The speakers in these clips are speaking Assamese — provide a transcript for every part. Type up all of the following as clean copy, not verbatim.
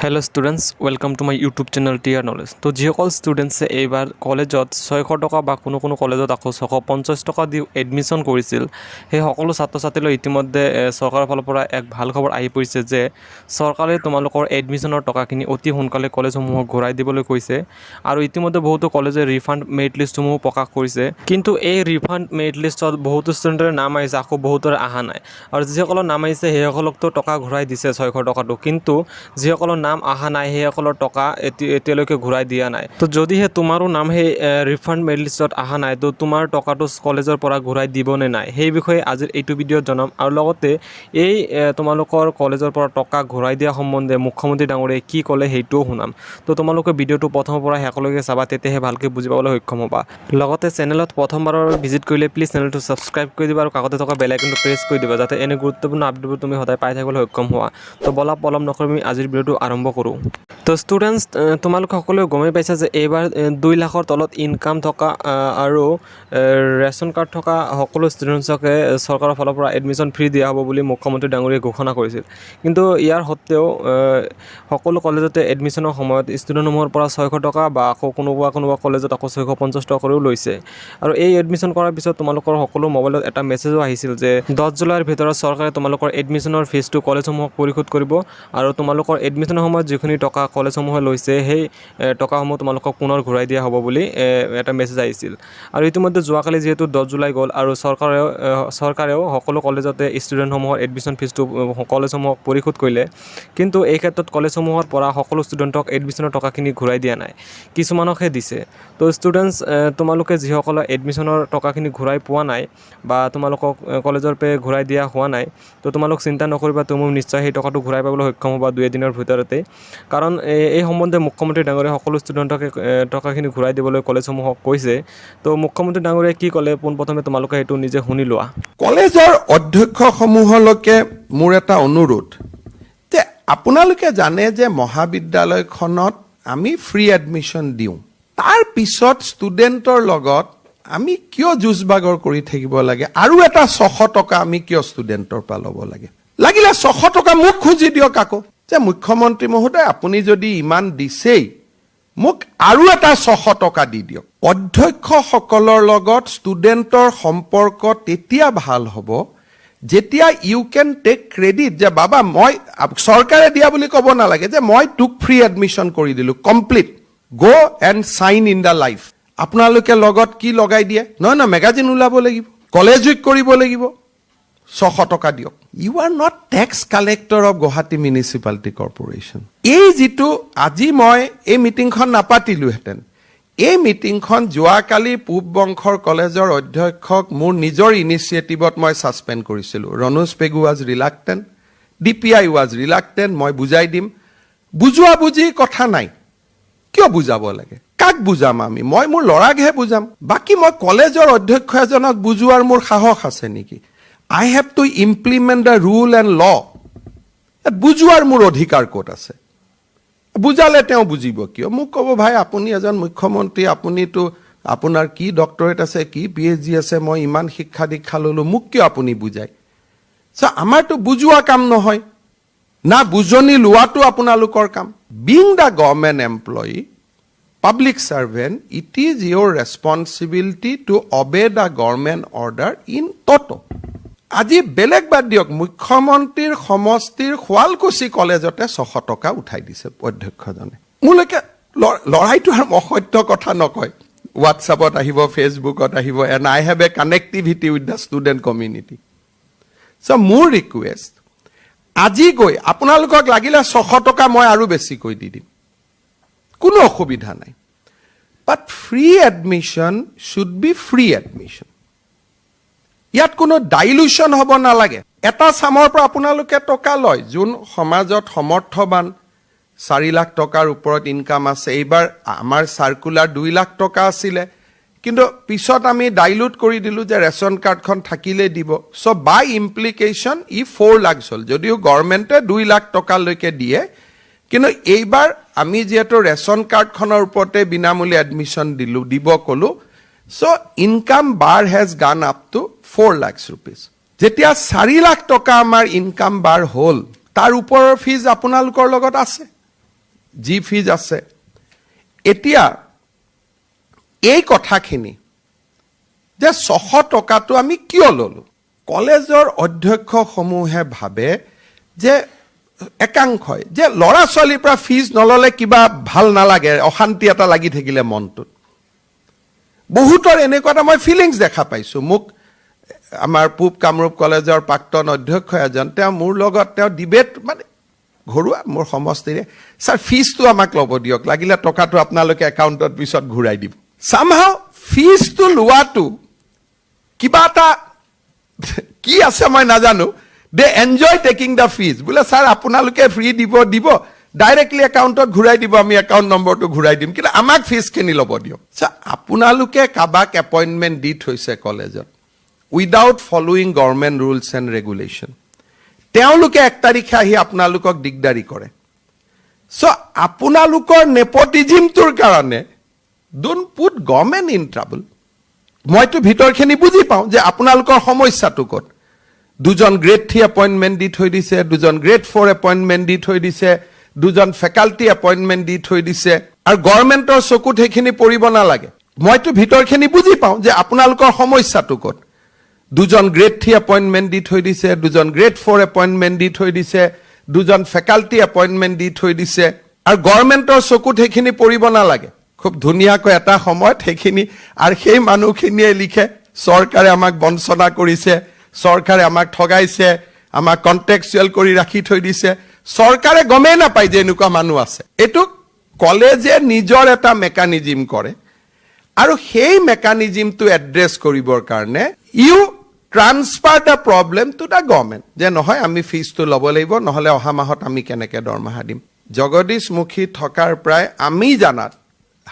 Hello' students welcome to my YouTube channel tier knowledge. তো যিসকল ষ্টুডেণ্টছে এইবাৰ কলেজত 600 টকা বা কোনো কলেজত আকৌ 650 টকা দি এডমিশ্যন কৰিছিল, সেই সকলো ছাত্ৰ ছাত্ৰীলৈ ইতিমধ্যে চৰকাৰৰ ফালৰ পৰা এক ভাল খবৰ আহি পৰিছে যে চৰকাৰে তোমালোকৰ এডমিশ্যনৰ টকাখিনি অতি সোনকালে কলেজসমূহক ঘূৰাই দিবলৈ কৈছে। আৰু ইতিমধ্যে বহুতো কলেজে ৰিফাণ্ড মেৰিট লিষ্টসমূহ প্ৰকাশ কৰিছে, কিন্তু এই ৰিফাণ্ড মেৰিট লিষ্টত বহুতো ষ্টুডেণ্টৰ নাম আহিছে, আকৌ বহুতৰে অহা নাই। আৰু যিসকলৰ নাম আহিছে সেইসকলকতো টকা ঘূৰাই দিছে 600 টকাটো, কিন্তু যিসকলৰ নাম অহা নাই সেইসকলৰ টকা এতিয়ালৈকে ঘূৰাই দিয়া নাই। তো যদিহে তোমাৰো নাম সেই ৰিফাণ্ড মেৰিট লিষ্টত অহা নাই, তো তোমাৰ টকাটো কলেজৰ পৰা ঘূৰাই দিবনে নাই সেই বিষয়ে আজিৰ এইটো ভিডিঅ'ত জনাম। আৰু লগতে এই তোমালোকৰ কলেজৰ পৰা টকা ঘূৰাই দিয়া সম্বন্ধে মুখ্যমন্ত্ৰী ডাঙৰীয়াই কি ক'লে সেইটোও শুনাম। তো তোমালোকে ভিডিঅ'টো প্ৰথমৰ পৰা শেষলৈকে চাবা, তেতিয়াহে ভালকৈ বুজি পাবলৈ সক্ষম হ'বা। লগতে চেনেলত প্ৰথমবাৰৰ ভিজিট কৰিলে প্লিজ চেনেলটো ছাবস্ক্ৰাইব কৰি দিবা আৰু কাষতে থকা বেল আইকনটো প্ৰেছ কৰি দিবা, যাতে এনে গুৰুত্বপূৰ্ণ আপডেটবোৰ তুমি সদায় পাই থাকিবলৈ সক্ষম হোৱা। তো বলা পলম নকৰি আমি আজিৰ ভিডিঅ'টো আৰম্ভ কৰোঁ। তো ষ্টুডেণ্টছ, তোমালোকে সকলোৱে গমেই পাইছা যে এইবাৰ 2 লাখৰ তলত ইনকাম থকা আৰু ৰেচন কাৰ্ড থকা সকলো ষ্টুডেণ্টছকে চৰকাৰৰ ফালৰ পৰা এডমিশ্যন ফ্ৰী দিয়া হ'ব বুলি মুখ্যমন্ত্ৰী ডাঙৰীয়াই ঘোষণা কৰিছিল। কিন্তু ইয়াৰ সত্ত্বেও সকলো কলেজতে এডমিশ্যনৰ সময়ত ষ্টুডেণ্টসমূহৰ পৰা 600 টকা বা আকৌ কোনোবা কলেজত আকৌ 650 টকা কৰিও লৈছে। আৰু এই এডমিশ্যন কৰাৰ পিছত তোমালোকৰ সকলো মোবাইলত এটা মেছেজো আহিছিল যে 10 জুলাইৰ ভিতৰত চৰকাৰে তোমালোকৰ এডমিশ্যনৰ ফিজটো কলেজসমূহক পৰিশোধ কৰিব, আৰু তোমালোকৰ এডমিশ্যনৰ সময়ত যিখিনি টকা কলেজসমূহে লৈছে সেই টকাসমূহ তোমালোকক পুনৰ ঘূৰাই দিয়া হ'ব বুলি এটা মেছেজ আহিছিল। আৰু ইতিমধ্যে যোৱাকালি যিহেতু 10 জুলাই গ'ল আৰু চৰকাৰেও সকলো কলেজতে ষ্টুডেণ্টসমূহৰ এডমিশ্যন ফিজটো কলেজসমূহক পৰিশোধ কৰিলে, কিন্তু এই ক্ষেত্ৰত কলেজসমূহৰ পৰা সকলো ষ্টুডেণ্টক এডমিশ্যনৰ টকাখিনি ঘূৰাই দিয়া নাই, কিছুমানকহে দিছে। তো ষ্টুডেণ্টছ, তোমালোকে যিসকলে এডমিশ্যনৰ টকাখিনি ঘূৰাই পোৱা নাই বা তোমালোকক কলেজৰ পৰা ঘূৰাই দিয়া হোৱা নাই, তো তোমালোক চিন্তা নকৰিবা, তুমি নিশ্চয় সেই টকাটো ঘূৰাই পাবলৈ সক্ষম হ'বা 2 এদিনৰ ভিতৰতে। কাৰণ এই সম্বন্ধে মুখ্যমন্ত্ৰী ডাঙৰীয়াই সকলো ষ্টুডেণ্টকে টকাখিনি ঘূৰাই দিবলৈ কলেজসমূহক কৈছে। তো মুখ্যমন্ত্ৰী ডাঙৰীয়াই কি ক'লে পোনপ্ৰথমে তোমালোকে সেইটো নিজে শুনি লোৱা। কলেজৰ অধ্যক্ষসমূহলৈকে মোৰ এটা অনুৰোধ যে আপোনালোকে জানে যে মহাবিদ্যালয়খনত আমি ফ্ৰী এডমিশ্যন দিওঁ, তাৰ পিছত ষ্টুডেণ্টৰ লগত আমি কিয় যুঁজ-বাগৰ কৰি থাকিব লাগে? আৰু এটা 600 টকা আমি কিয় ষ্টুডেণ্টৰ পৰা ল'ব লাগে? লাগিলে 600 টকা মোক খুজি দিয়ক আকৌ, যে মুখ্যমন্ত্ৰী মহোদয় আপুনি যদি ইমান দিছেই মোক আৰু এটা 600 টকা দি দিয়ক। অধ্যক্ষসকলৰ লগত ষ্টুডেণ্টৰ সম্পৰ্ক তেতিয়া ভাল হ'ব যেতিয়া ইউ কেন টেক ক্ৰেডিট, যে বাবা মই চৰকাৰে দিয়া বুলি ক'ব নালাগে যে মই তোক ফ্ৰী এডমিশ্যন কৰি দিলোঁ, complete, go and sign in the life. আপোনালোকে লগত কি লগাই দিয়ে? নহয় মেগাজিন ওলাব লাগিব, কলেজ উইক কৰিব লাগিব, 600 টকা দিয়ক। You are not tax collector of Guwahati municipality corporation. এই যিটো আজি মই এই মিটিংখন নাপাতিলোহেঁতেন, এই মিটিংখন যোৱাকালি পূব বংশৰ কলেজৰ অধ্যক্ষক মোৰ নিজৰ ইনিচিয়েটিভত মই ছাছপেণ্ড কৰিছিলোঁ। Ranoj Pegu was reluctant, DPI was reluctant. মই বুজাই দিম, বুজোৱা বুজি কথা নাই, কিয় বুজাব লাগে? কাক বুজাম আমি? মই মোৰ ল'ৰাকহে বুজাম, বাকী মই কলেজৰ অধ্যক্ষ এজনক বুজোৱাৰ মোৰ সাহস আছে নেকি? I have to implement the rule and law. বুজোৱাৰ মোৰ অধিকাৰ ক'ত আছে? বুজালে তেওঁ বুজিব কিয়? মোক ক'ব ভাই আপুনি এজন মুখ্যমন্ত্ৰী, আপুনিতো আপোনাৰ কি ডক্টৰেট আছে, কি PhD আছে, মই ইমান শিক্ষা দীক্ষা ল'লোঁ, মোক কিয় আপুনি বুজায়? আমাৰতো বুজোৱা কাম নহয়, না বুজনি লোৱাটো আপোনালোকৰ কাম। Being the government employee, public servant, it is your responsibility to obey the government order in toto. আজি বেলেগ বাদ দিয়ক, মুখ্যমন্ত্ৰীৰ সমষ্টিৰ শুৱালকুছি কলেজতে 600 টকা উঠাই দিছে অধ্যক্ষজনে। মোলৈকে লৰাইটো আৰু অসত্য কথা নকয়, হোৱাটছআপত আহিব, ফেচবুকত আহিব, and I have a connectivity with the student community. মোৰ ৰিকুৱেষ্ট, আজি গৈ আপোনালোকক লাগিলে 600 টকা মই আৰু বেছিকৈ দি দিম, কোনো অসুবিধা নাই, but free admission should be free admission. ইয়াত কোনো ডাইলুশ্যন হ'ব নালাগে। এটা চামৰ পৰা আপোনালোকে টকা লয়, যোন সমাজত সমৰ্থবান, 4 লাখ টকাৰ ওপৰত ইনকাম আছে। এইবাৰ আমাৰ চাৰ্কুলাৰ 2 লাখ টকা আছিলে, কিন্তু পিছত আমি ডাইলুট কৰি দিলোঁ যে ৰেচন কাৰ্ডখন থাকিলে দিব। বাই ইমপ্লিকেশ্যন 4 লাখ হ'ল, যদিও গভৰ্ণমেণ্টে 2 লাখ টকালৈকে দিয়ে, কিন্তু এইবাৰ আমি যিহেতু ৰেচন কাৰ্ডখনৰ ওপৰতে বিনামূলীয়া এডমিশ্যন দিব ক'লোঁ, ইনকাম বাৰ হেজ গান আপ টু 4 লাখ ৰুপিজ। যেতিয়া 4 লাখ টকা আমাৰ ইনকাম বাৰ হ'ল, তাৰ ওপৰৰ ফিজ আপোনালোকৰ লগত আছে। যি ফিজ আছে এতিয়া এই কথাখিনি যে 600 টকাটো আমি কিয় ললো কলেজৰ অধ্যক্ষসমূহে ভাবে যে একাংশই যে ল'ৰা ছোৱালীৰ পৰা ফিজ নললে কিবা ভাল নালাগে অশান্তি এটা লাগি থাকিলে মনটোত বহুতৰ এনেকুৱা এটা মই ফিলিংছ দেখা পাইছো মোক আমাৰ পূব কামৰূপ কলেজৰ প্ৰাক্তন অধ্যক্ষ এজন তেওঁ মোৰ লগত তেওঁ ডিবেট মানে ঘৰুৱা মোৰ সমষ্টিৰে স্যাৰ ফিজটো আমাক ল'ব দিয়ক লাগিলে টকাটো আপোনালোকে একাউণ্টত পিছত ঘূৰাই দিব সামহাও ফিজটো লোৱাটো কিবা এটা কি আছে মই নাজানো they enjoy taking the fees বোলে স্যাৰ আপোনালোকে ফ্ৰী দিব ডাইৰেক্টলি একাউণ্টত ঘূৰাই দিব আমি একাউণ্ট নম্বৰটো ঘূৰাই দিম কিন্তু আমাক ফিজখিনি ল'ব দিয়ক আপোনালোকে কাবাক এপইণ্টমেণ্ট দি থৈছে কলেজত without following government rules and regulation তেওঁলোকে 1 তাৰিখে আহি আপোনালোকক দিগদাৰি কৰে আপোনালোকৰ নেপটিজিমটোৰ কাৰণে don't put government in trouble মইতো ভিতৰখিনি বুজি পাওঁ যে আপোনালোকৰ সমস্যাটো ক'ত দুজন গ্ৰেড 3 এপইণ্টমেণ্ট দি থৈ দিছে দুজন গ্ৰেড 4 এপইণ্টমেণ্ট দি থৈ দিছে দুজন ফেকাল্টি এপইণ্টমেণ্ট দি থৈ দিছে আৰু গভৰ্ণমেণ্টৰ চকুত সেইখিনি পৰিব নালাগে মইতো ভিতৰখিনি বুজি পাওঁ যে আপোনালোকৰ সমস্যাটো ক'ত দুজন গ্ৰেড 3 এপইণ্টমেণ্ট দি থৈ দিছে দুজন গ্ৰেড 4 এপইণ্টমেণ্ট দি থৈ দিছে দুজন ফেকাল্টি এপইণ্টমেণ্ট দি থৈ দিছে আৰু গভৰ্ণমেণ্টৰ চকুত সেইখিনি পৰিব নালাগে খুব ধুনীয়াকৈ এটা সময়ত সেইখিনি আৰু সেই মানুহখিনিয়ে লিখে চৰকাৰে আমাক বঞ্চনা কৰিছে চৰকাৰে আমাক ঠগাইছে আমাক কন্টেক্সুৱেল কৰি ৰাখি থৈ দিছে চৰকাৰে গমেই নাপায় যে এনেকুৱা মানুহ আছে এইটো কলেজে নিজৰ এটা মেকানিজিম কৰে আৰু সেই মেকানিজিমটো এড্ৰেছ কৰিবৰ কাৰণে you transfer the problem to the government যে নহয় আমি ফিজটো ল'ব লাগিব নহ'লে অহা মাহত আমি কেনেকৈ দৰমহা দিম জগদীশমুখী থকাৰ প্ৰায় আমি জানাত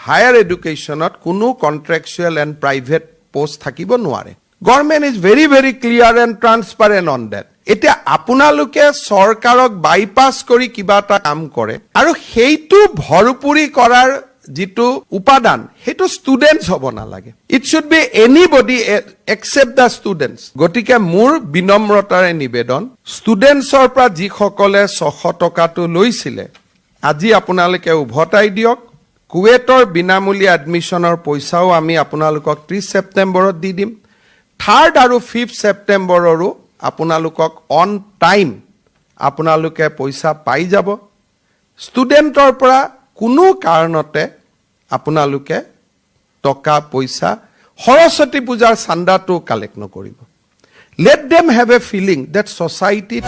হায়াৰ এডুকেশ্যনত কোনো কন্ট্ৰেকচুৱেল এণ্ড প্ৰাইভেট পোষ্ট থাকিব নোৱাৰে government is very very clear and transparent on date এতিয়া আপোনালোকে চৰকাৰক বাইপাছ কৰি কিবা এটা কাম কৰে আৰু সেইটো ভৰপুৰি কৰাৰ যিটো উপাদান সেইটো ষ্টুডেণ্টছ হ'ব নালাগে it should be anybody except the students গতিকে মোৰ বিনম্ৰতাৰে নিবেদন ষ্টুডেণ্টছৰ পৰা যিসকলে 600 টকাটো লৈছিলে আজি আপোনালোকে উভতাই দিয়ক কুৱেটৰ বিনামূলীয়া এডমিশ্যনৰ পইচাও আমি আপোনালোকক 30 ছেপ্টেম্বৰত দি দিম 3rd আৰু 5th ছেপ্টেম্বৰৰো আপোনালোকক অন টাইম আপোনালোকে পইচা পাই যাব ষ্টুডেণ্টৰ পৰা কোনো কাৰণতে আপোনালোকে টকা পইচা সৰস্বতী পূজাৰ চান্দাটো কালেক্ট নকৰিব let them have a feeling that ছ'চাইটিত